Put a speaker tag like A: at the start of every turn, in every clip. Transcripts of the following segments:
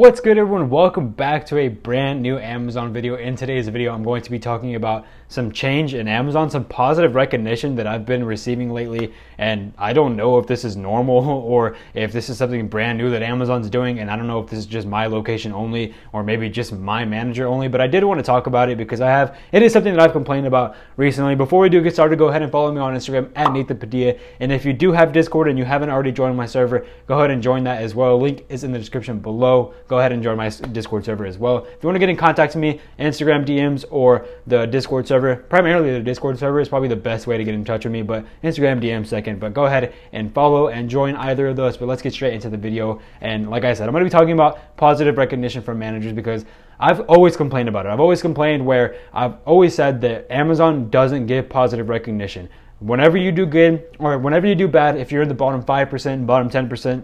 A: What's good, everyone? Welcome back to a brand new Amazon video. In today's video, I'm going to be talking about some change in Amazon, some positive recognition that I've been receiving lately. And I don't know if this is normal or if this is something brand new that Amazon's doing. And I don't know if this is just my location only or maybe just my manager only, but I did want to talk about it because it is something that I've complained about recently. Before we do get started, go ahead and follow me on Instagram at Nathan Padilla. And if you do have Discord and you haven't already joined my server, go ahead and join that as well. Link is in the description below. Go ahead and join my Discord server as well. If you want to get in contact with me, Instagram DMs or the Discord server, primarily the Discord server is probably the best way to get in touch with me, but Instagram DM second. But go ahead and follow and join either of those. But let's get straight into the video. And like I said, I'm going to be talking about positive recognition from managers because I've always complained about it. I've always complained where I've always said that Amazon doesn't give positive recognition. Whenever you do good or whenever you do bad, if you're in the bottom 5%, bottom 10%,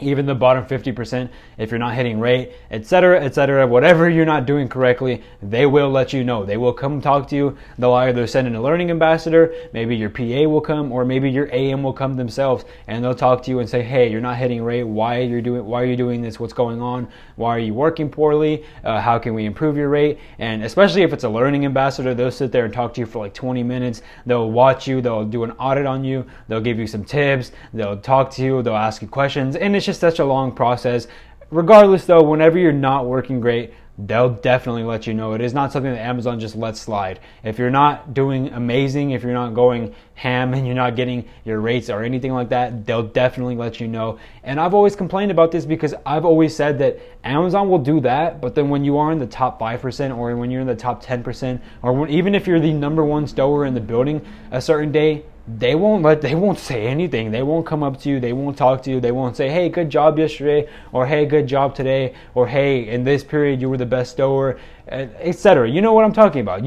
A: even the bottom 50%, if you're not hitting rate, etc., whatever you're not doing correctly, they will let you know. They will come talk to you. They'll either send in a learning ambassador, maybe your PA will come, or maybe your AM will come themselves, and they'll talk to you and say, hey, you're not hitting rate. Why are you doing this? What's going on? Why are you working poorly? How can we improve your rate? And especially if it's a learning ambassador, they'll sit there and talk to you for like 20 minutes. They'll watch you. They'll do an audit on you. They'll give you some tips. They'll talk to you. They'll ask you questions. And it's just such a long process. Regardless though, whenever you're not working great, they'll definitely let you know. It is not something that Amazon just lets slide. If you're not doing amazing, if you're not going ham and you're not getting your rates or anything like that, they'll definitely let you know. And I've always complained about this because I've always said that Amazon will do that, but then when you are in the top 5% or when you're in the top 10%, or even if you're the number one stower in the building a certain day, they won't say anything. They won't come up to you. They won't talk to you. They won't say, hey, good job yesterday, or hey, good job today, or hey, in this period you were the best stower, etc. You know what I'm talking about.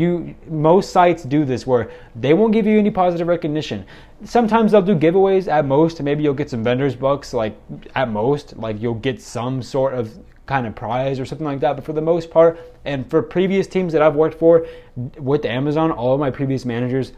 A: Most sites do this where they won't give you any positive recognition. Sometimes they'll do giveaways at most. Maybe you'll get some vendors bucks, like at most, like you'll get some sort of kind of prize or something like that. But for the most part, and for previous teams that I've worked for with Amazon, all of my previous managers,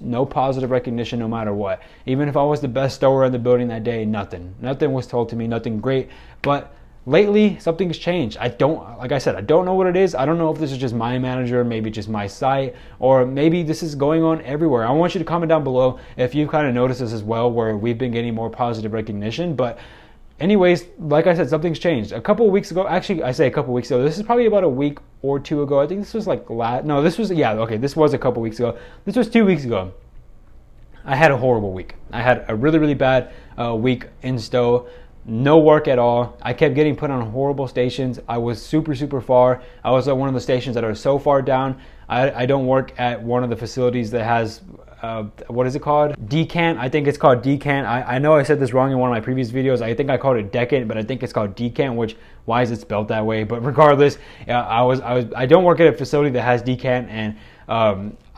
A: no positive recognition no matter what. Even if I was the best stower in the building that day, nothing was told to me, nothing great. But lately something's changed. Like I said, I don't know what it is. I don't know if this is just my manager, maybe just my site, or maybe this is going on everywhere. I want you to comment down below if you've kind of noticed this as well, where we've been getting more positive recognition. But anyways, like I said, something's changed. A couple of weeks ago, actually, I say a couple of weeks ago, this is probably about a week or two ago. I think this was like this was a couple of weeks ago. This was 2 weeks ago. I had a horrible week. I had a really, really bad week in Stowe. No work at all. I kept getting put on horrible stations. I was super, super far. I was at one of the stations that are so far down. I don't work at one of the facilities that has what is it called? Decant. I think it's called Decant. I know I said this wrong in one of my previous videos. I think I called it Decant, but I think it's called Decant, which why is it spelled that way? But regardless, I don't work at a facility that has Decant, and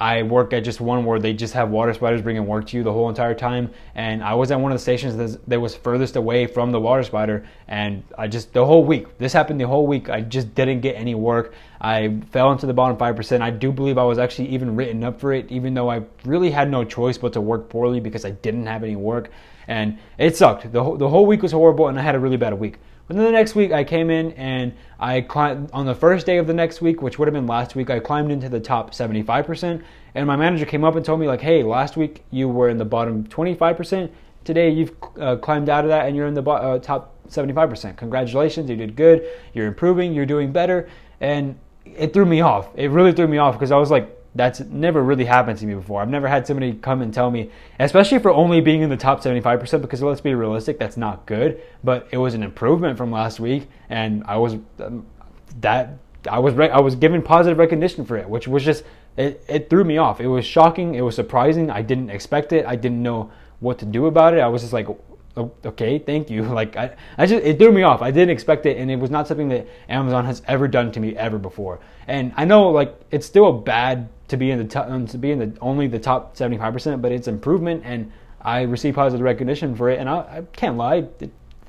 A: I work at just one where they just have water spiders bringing work to you the whole entire time. And I was at one of the stations that was furthest away from the water spider, and the whole week, this happened the whole week, I just didn't get any work. I fell into the bottom 5%. I do believe I was actually even written up for it, even though I really had no choice but to work poorly because I didn't have any work. And it sucked. The whole week was horrible, and I had a really bad week. But then the next week I came in and I climbed on the first day of the next week, which would have been last week. I climbed into the top 75%, and my manager came up and told me like, hey, last week you were in the bottom 25%. Today you've climbed out of that and you're in the top 75%. Congratulations, you did good. You're improving. You're doing better. And it threw me off. It really threw me off because I was like, that's never really happened to me before. I've never had somebody come and tell me, especially for only being in the top 75%, because let's be realistic, that's not good. But it was an improvement from last week, and I was given positive recognition for it, which was just it threw me off. It was shocking. It was surprising. I didn't expect it. I didn't know what to do about it. I was just like, okay, thank you. Like it threw me off. I didn't expect it, and it was not something that Amazon has ever done to me ever before. And I know like it's still bad to be in the top, only the top 75%, but it's improvement, and I received positive recognition for it. And I can't lie,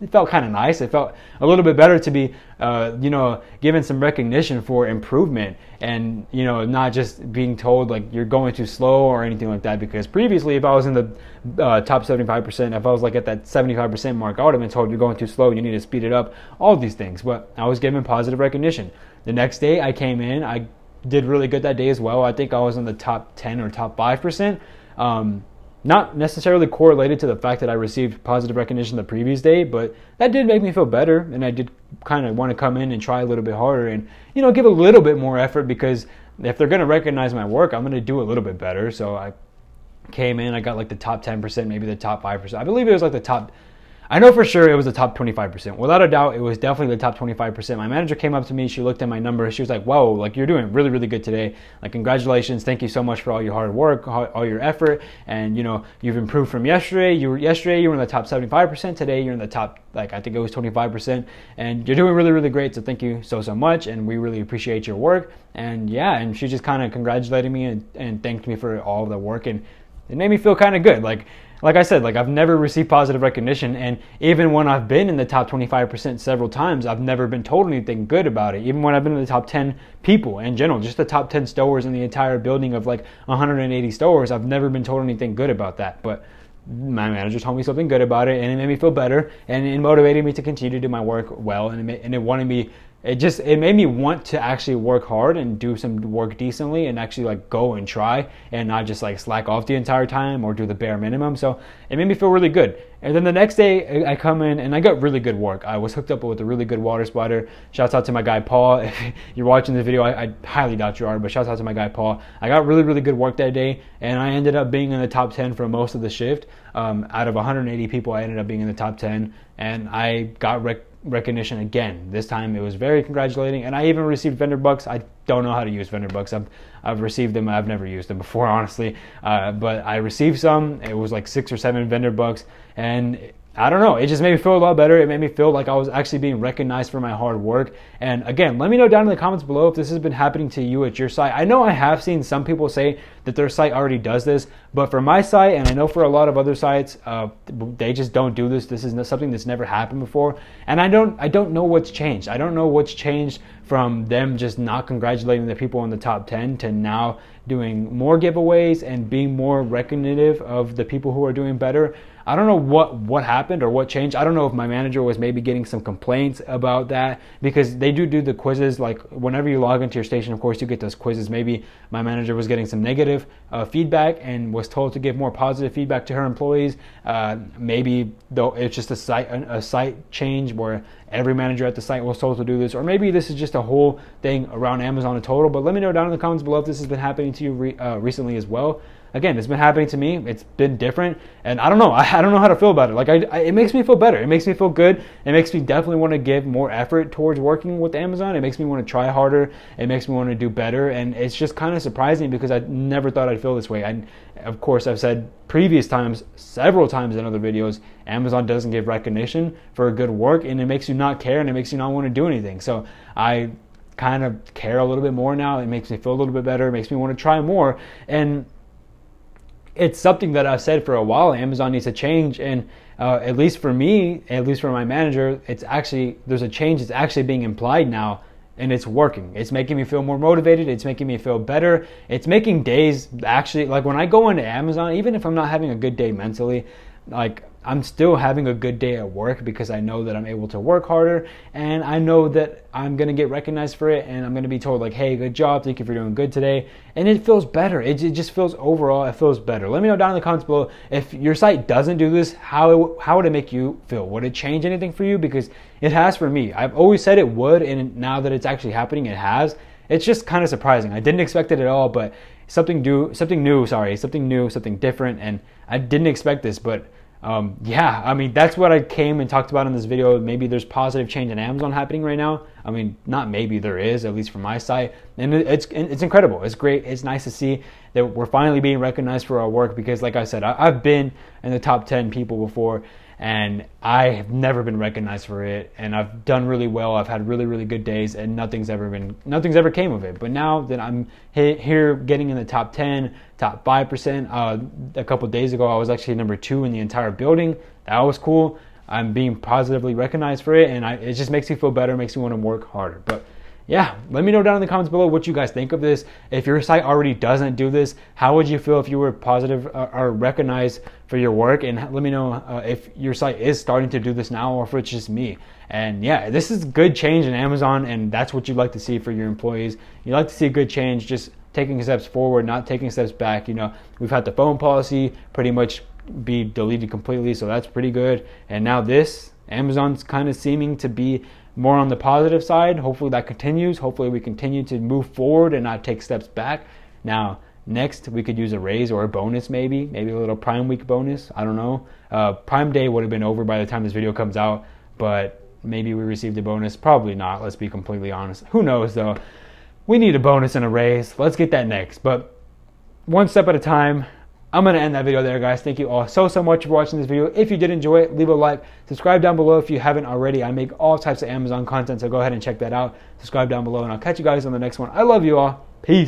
A: it felt kind of nice. It felt a little bit better to be, given some recognition for improvement, and not just being told like you're going too slow or anything like that. Because previously, if I was in the top 75%, if I was like at that 75% mark, I would have been told you're going too slow, you need to speed it up, all these things. But I was given positive recognition. The next day I came in, I did really good that day as well. I think I was in the top 10 or top 5%. Not necessarily correlated to the fact that I received positive recognition the previous day, but that did make me feel better, and I did kind of want to come in and try a little bit harder and give a little bit more effort, because if they're going to recognize my work, I'm going to do a little bit better. So I came in, I got like the top 10%, maybe the top 5%. I believe it was like the top, I know for sure it was the top 25%. Without a doubt, it was definitely the top 25%. My manager came up to me, she looked at my numbers, she was like, whoa, like you're doing really, really good today. Like, congratulations, thank you so much for all your hard work, all your effort, and you've improved from yesterday. You were in the top 75%, today you're in the top, like, I think it was 25%, and you're doing really, really great, so thank you so much, and we really appreciate your work. And yeah, and she just kind of congratulated me and thanked me for all the work, and it made me feel kind of good. Like I said, like I've never received positive recognition, and even when I've been in the top 25% several times, I've never been told anything good about it. Even when I've been in the top 10 people in general, just the top 10 stores in the entire building of like 180 stores, I've never been told anything good about that. But my manager told me something good about it, and it made me feel better, and it motivated me to continue to do my work well, and it made me want to actually work hard and do some work decently and actually like go and try and not just like slack off the entire time or do the bare minimum. So it made me feel really good. And then the next day I come in and I got really good work. I was hooked up with a really good water spotter. Shouts out to my guy Paul. If you're watching the video, I highly doubt you are, but shouts out to my guy Paul. I got really, really good work that day, and I ended up being in the top 10 for most of the shift. Out of 180 people, I ended up being in the top 10, and I got recognition again. This time it was very congratulating, and I even received vendor bucks. I don't know how to use vendor bucks. I've received them. I've never used them before, honestly, but I received some. It was like 6 or 7 vendor bucks, and I don't know, it just made me feel a lot better. It made me feel like I was actually being recognized for my hard work. And again, let me know down in the comments below if this has been happening to you at your site. I know I have seen some people say that their site already does this, but for my site, and I know for a lot of other sites, they just don't do this. This is something that's never happened before, and I don't know what's changed. I don't know what's changed from them just not congratulating the people in the top 10 to now doing more giveaways and being more recognitive of the people who are doing better. I don't know what happened or what changed. I don't know if my manager was maybe getting some complaints about that, because they do the quizzes. Like whenever you log into your station, of course, you get those quizzes. Maybe my manager was getting some negative feedback and was told to give more positive feedback to her employees. Maybe though it's just a site change where every manager at the site was told to do this, or maybe this is just a whole thing around Amazon in total. But let me know down in the comments below if this has been happening to you recently as well. Again, it's been happening to me. It's been different, and I don't know. I don't know how to feel about it. Like, it makes me feel better. It makes me feel good. It makes me definitely want to give more effort towards working with Amazon. It makes me want to try harder. It makes me want to do better, and it's just kind of surprising because I never thought I'd feel this way. Of course, I've said previous times, several times in other videos, Amazon doesn't give recognition for good work, and it makes you not care, and it makes you not want to do anything. So I kind of care a little bit more now. It makes me feel a little bit better. It makes me want to try more, and it's something that I've said for a while. Amazon needs to change, and at least for me, at least for my manager, there's a change that's actually being implied now, and it's working. It's making me feel more motivated. It's making me feel better. It's making days actually, like when I go into Amazon, even if I'm not having a good day mentally, like I'm still having a good day at work because I know that I'm able to work harder, and I know that I'm going to get recognized for it, and I'm going to be told like, hey, good job, thank you for doing good today, and it feels better. It just feels, overall, it feels better. Let me know down in the comments below if your site doesn't do this, how would it make you feel? Would it change anything for you? Because it has for me. I've always said it would, and now that it's actually happening, it has. It's just kind of surprising. I didn't expect it at all, but something new, something different, and I didn't expect this, but yeah, I mean, that's what I came and talked about in this video. Maybe there's positive change in Amazon happening right now. I mean, not maybe, there is, at least from my site, and it's incredible. It's great. It's nice to see that we're finally being recognized for our work, because like I said, I've been in the top 10 people before, and I have never been recognized for it, and I've done really well. I've had really, really good days, and nothing's ever came of it. But now that I'm here getting in the top 10, top 5%, a couple days ago I was actually number 2 in the entire building. That was cool. I'm being positively recognized for it, and it just makes me feel better, makes me want to work harder. But yeah, let me know down in the comments below what you guys think of this. If your site already doesn't do this, how would you feel if you were positive or recognized for your work? And let me know if your site is starting to do this now, or if it's just me. And yeah, this is good change in Amazon, and that's what you'd like to see for your employees. You like to see a good change, just taking steps forward, not taking steps back. You know, we've had the phone policy pretty much be deleted completely, so that's pretty good. And now this, Amazon's kind of seeming to be more on the positive side. Hopefully that continues. Hopefully we continue to move forward and not take steps back. Now, next we could use a raise or a bonus, maybe a little Prime Week bonus. I don't know. Prime Day would have been over by the time this video comes out, but maybe we received a bonus. Probably not. Let's be completely honest. Who knows though? We need a bonus and a raise. Let's get that next. But one step at a time. I'm going to end that video there, guys. Thank you all so much for watching this video. If you did enjoy it, leave a like. Subscribe down below if you haven't already. I make all types of Amazon content, so go ahead and check that out. Subscribe down below, and I'll catch you guys on the next one. I love you all. Peace.